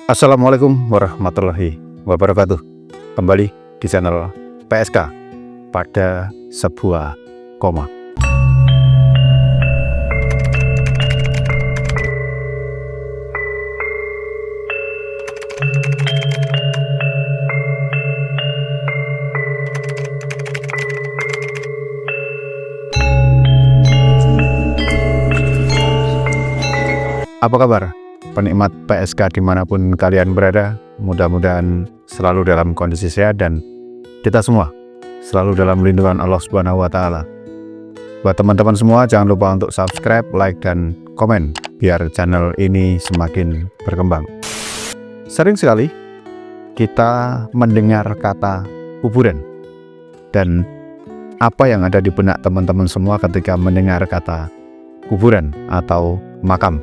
Assalamualaikum warahmatullahi wabarakatuh. Kembali di channel PSK pada sebuah koma. Apa kabar penikmat PSK dimanapun kalian berada? Mudah-mudahan selalu dalam kondisi sehat dan kita semua selalu dalam lindungan Allah Subhanahu wa Ta'ala. Buat teman-teman semua, jangan lupa untuk subscribe, like, dan komen biar channel ini semakin berkembang. Sering sekali kita mendengar kata kuburan, dan apa yang ada di benak teman-teman semua ketika mendengar kata kuburan atau makam?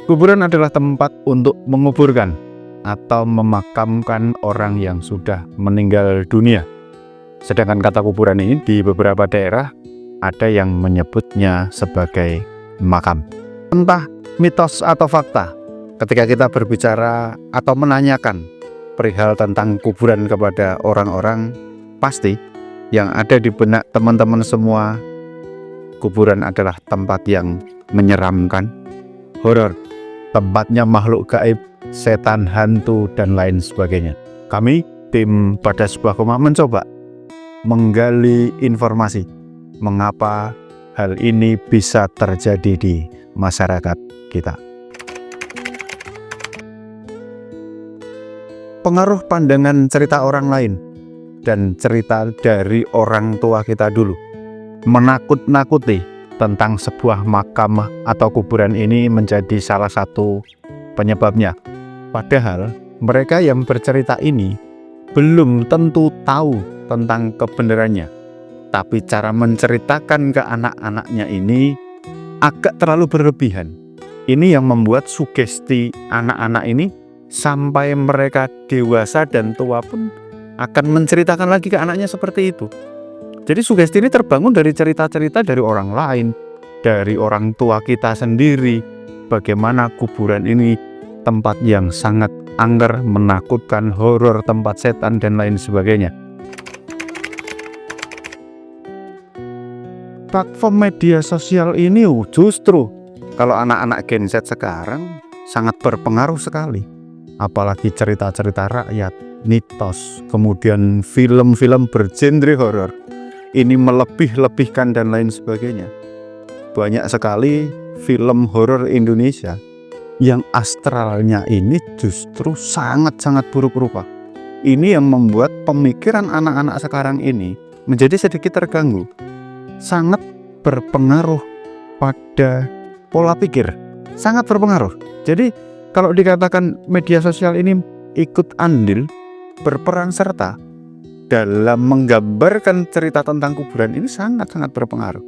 Kuburan adalah tempat untuk menguburkan atau memakamkan orang yang sudah meninggal dunia. Sedangkan kata kuburan ini di beberapa daerah ada yang menyebutnya sebagai makam. Entah mitos atau fakta, ketika kita berbicara atau menanyakan perihal tentang kuburan kepada orang-orang, pasti yang ada di benak teman-teman semua, kuburan adalah tempat yang menyeramkan, horor, tempatnya makhluk gaib, setan, hantu, dan lain sebagainya. Kami, tim pada sebuah koma, mencoba menggali informasi mengapa hal ini bisa terjadi di masyarakat kita. Pengaruh pandangan cerita orang lain dan cerita dari orang tua kita dulu menakut-nakuti tentang sebuah makam atau kuburan ini menjadi salah satu penyebabnya. Padahal mereka yang bercerita ini belum tentu tahu tentang kebenarannya, tapi cara menceritakan ke anak-anaknya ini agak terlalu berlebihan. Ini yang membuat sugesti anak-anak ini sampai mereka dewasa dan tua pun akan menceritakan lagi ke anaknya seperti itu. Jadi sugesti ini terbangun dari cerita-cerita dari orang lain, dari orang tua kita sendiri, bagaimana kuburan ini tempat yang sangat angker, menakutkan, horor, tempat setan, dan lain sebagainya. Platform media sosial ini justru kalau anak-anak Gen Z sekarang sangat berpengaruh sekali. Apalagi cerita-cerita rakyat, mitos, kemudian film-film bergenre horor. Ini melebih-lebihkan dan lain sebagainya. Banyak sekali film horor Indonesia yang astralnya ini justru sangat-sangat buruk rupa. Ini yang membuat pemikiran anak-anak sekarang ini menjadi sedikit terganggu. Sangat berpengaruh pada pola pikir. Sangat berpengaruh. Jadi kalau dikatakan media sosial ini ikut andil, berperan serta dalam menggambarkan cerita tentang kuburan ini sangat-sangat berpengaruh.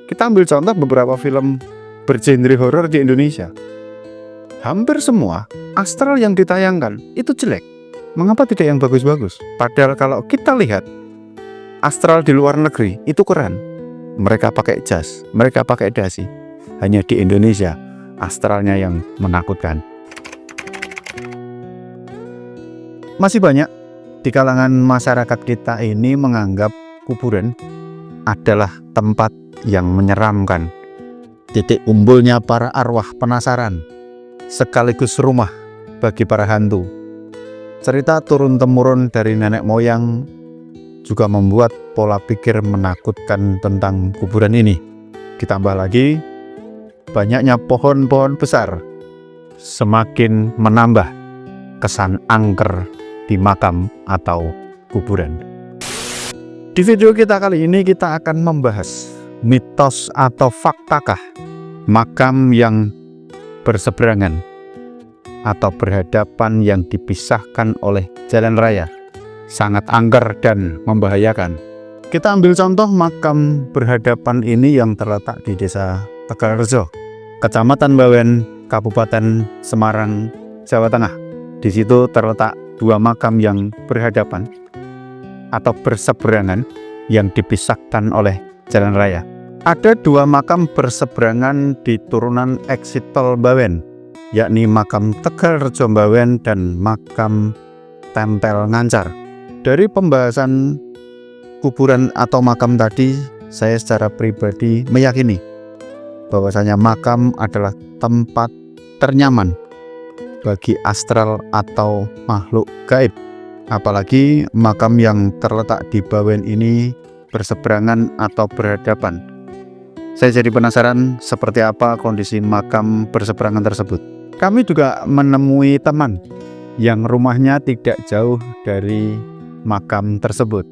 Kita ambil contoh beberapa film bergenre horor di Indonesia. Hampir semua astral yang ditayangkan itu jelek. Mengapa tidak yang bagus-bagus? Padahal kalau kita lihat astral di luar negeri itu keren. Mereka pakai jas, mereka pakai dasi. Hanya di Indonesia astralnya yang menakutkan. Masih banyak di kalangan masyarakat kita ini menganggap kuburan adalah tempat yang menyeramkan, titik kumpulnya para arwah penasaran, sekaligus rumah bagi para hantu. Cerita turun-temurun dari nenek moyang juga membuat pola pikir menakutkan tentang kuburan ini. Ditambah lagi banyaknya pohon-pohon besar semakin menambah kesan angker di makam atau kuburan. Di video kita kali ini kita akan membahas mitos atau faktakah makam yang berseberangan atau berhadapan yang dipisahkan oleh jalan raya sangat angker dan membahayakan. Kita ambil contoh makam berhadapan ini yang terletak di Desa Tegalrejo, Kecamatan Bawen, Kabupaten Semarang, Jawa Tengah. Di situ terletak dua makam yang berhadapan atau berseberangan yang dipisahkan oleh jalan raya. Ada dua makam berseberangan di turunan exit tol Bawen yakni makam Tegal Rejo Mbawen dan makam Tempel Ngancar. Dari pembahasan kuburan atau makam tadi, saya secara pribadi meyakini bahwasanya makam adalah tempat ternyaman bagi astral atau makhluk gaib. Apalagi makam yang terletak di Bawen ini berseberangan atau berhadapan. Saya jadi penasaran seperti apa kondisi makam berseberangan tersebut. Kami juga menemui teman yang rumahnya tidak jauh dari makam tersebut.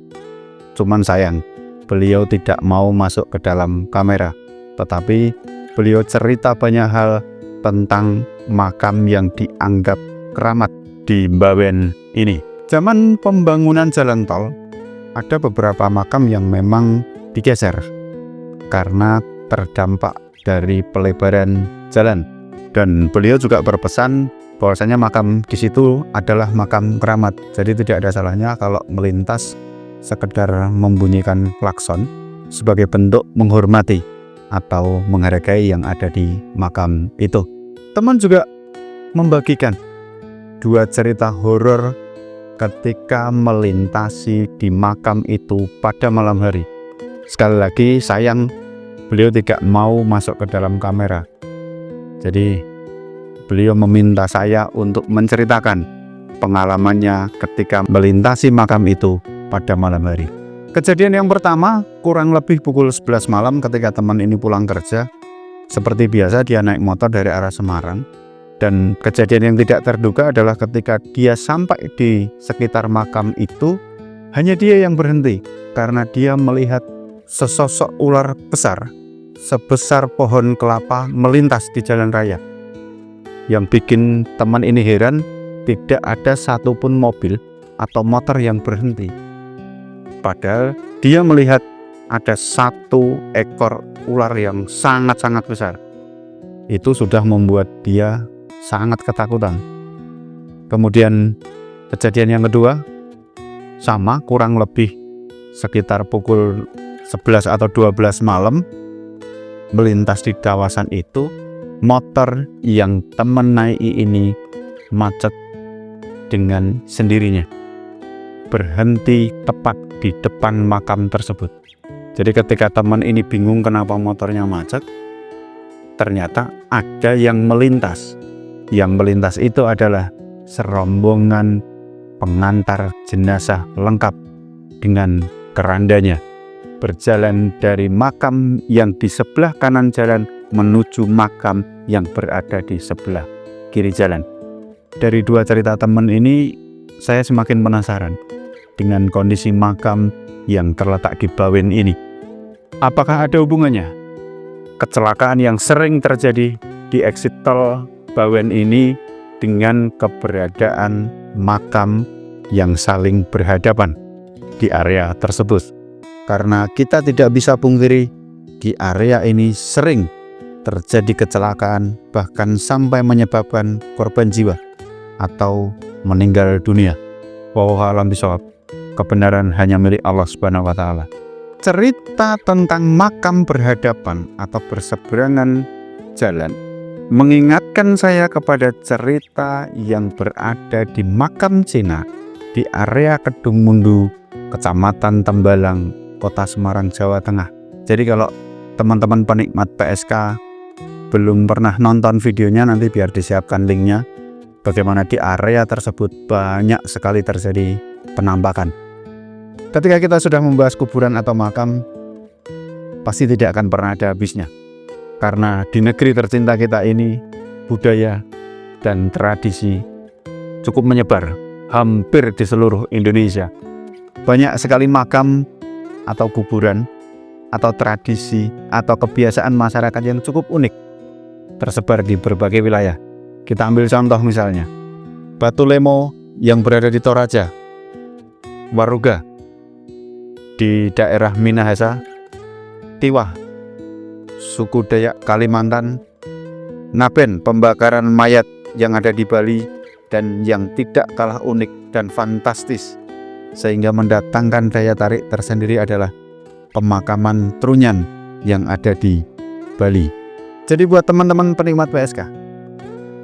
Cuman sayang, beliau tidak mau masuk ke dalam kamera. Tetapi beliau cerita banyak hal tentang makam yang dianggap keramat di Bawen ini. Zaman pembangunan jalan tol, ada beberapa makam yang memang digeser karena terdampak dari pelebaran jalan. Dan beliau juga berpesan bahwasanya makam di situ adalah makam keramat. Jadi tidak ada salahnya kalau melintas sekedar membunyikan klakson sebagai bentuk menghormati atau menghargai yang ada di makam itu. Teman juga membagikan 2 cerita horor ketika melintasi di makam itu pada malam hari. Sekali lagi sayang, beliau tidak mau masuk ke dalam kamera. Jadi beliau meminta saya untuk menceritakan pengalamannya ketika melintasi makam itu pada malam hari. Kejadian yang pertama kurang lebih pukul 11 malam ketika teman ini pulang kerja. Seperti biasa dia naik motor dari arah Semarang. Dan kejadian yang tidak terduga adalah ketika dia sampai di sekitar makam itu, hanya dia yang berhenti karena dia melihat sesosok ular besar sebesar pohon kelapa melintas di jalan raya. Yang bikin teman ini heran, tidak ada satupun mobil atau motor yang berhenti. Padahal dia melihat ada 1 ekor ular yang sangat-sangat besar. Itu sudah membuat dia sangat ketakutan. Kemudian kejadian yang kedua, sama kurang lebih sekitar pukul 11 atau 12 malam, melintas di kawasan itu, motor yang teman naiki ini macet dengan sendirinya, berhenti tepat di depan makam tersebut. Jadi ketika teman ini bingung kenapa motornya macet, ternyata ada yang melintas. Yang melintas itu adalah serombongan pengantar jenazah lengkap dengan kerandanya, berjalan dari makam yang di sebelah kanan jalan menuju makam yang berada di sebelah kiri jalan. Dari 2 cerita teman ini, saya semakin penasaran dengan kondisi makam yang terletak di Bawen ini. Apakah ada hubungannya kecelakaan yang sering terjadi di exit tol Bawen ini dengan keberadaan makam yang saling berhadapan di area tersebut? Karena kita tidak bisa pungkiri, di area ini sering terjadi kecelakaan, bahkan sampai menyebabkan korban jiwa atau meninggal dunia. Wallahu a'lam bishawab. Kebenaran hanya milik Allah Subhanahu wa Ta'ala. Cerita tentang makam berhadapan atau berseberangan jalan mengingatkan saya kepada cerita yang berada di makam Cina di area Kedung Mundu, Kecamatan Tembalang, Kota Semarang, Jawa Tengah. Jadi kalau teman-teman penikmat PSK belum pernah nonton videonya, nanti biar disiapkan linknya. Bagaimana di area tersebut banyak sekali terjadi penampakan. Ketika kita sudah membahas kuburan atau makam, pasti tidak akan pernah ada habisnya. Karena di negeri tercinta kita ini, budaya dan tradisi cukup menyebar hampir di seluruh Indonesia. Banyak sekali makam atau kuburan atau tradisi atau kebiasaan masyarakat yang cukup unik tersebar di berbagai wilayah. Kita ambil contoh misalnya Batu Lemo yang berada di Toraja, Waruga di daerah Minahasa, Tiwah suku Dayak Kalimantan, Naben pembakaran mayat yang ada di Bali, dan yang tidak kalah unik dan fantastis sehingga mendatangkan daya tarik tersendiri adalah pemakaman Trunyan yang ada di Bali. Jadi buat teman-teman penikmat PSK,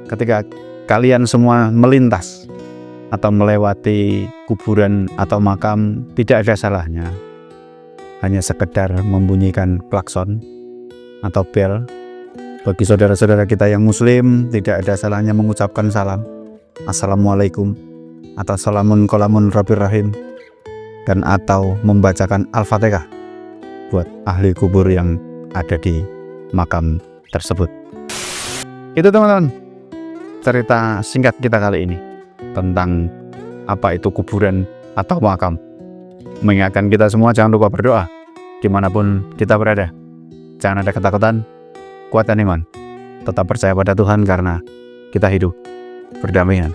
ketika kalian semua melintas atau melewati kuburan atau makam, tidak ada salahnya hanya sekedar membunyikan klakson atau bel. Bagi saudara-saudara kita yang muslim, tidak ada salahnya mengucapkan salam, assalamualaikum, atau salamun qolamun rabbir rahim, dan atau membacakan Al-Fatihah buat ahli kubur yang ada di makam tersebut. Itu teman-teman, cerita singkat kita kali ini tentang apa itu kuburan atau makam. Mengingatkan kita semua jangan lupa berdoa dimanapun kita berada. Jangan ada ketakutan, kuatkan iman, tetap percaya pada Tuhan karena kita hidup berdamaian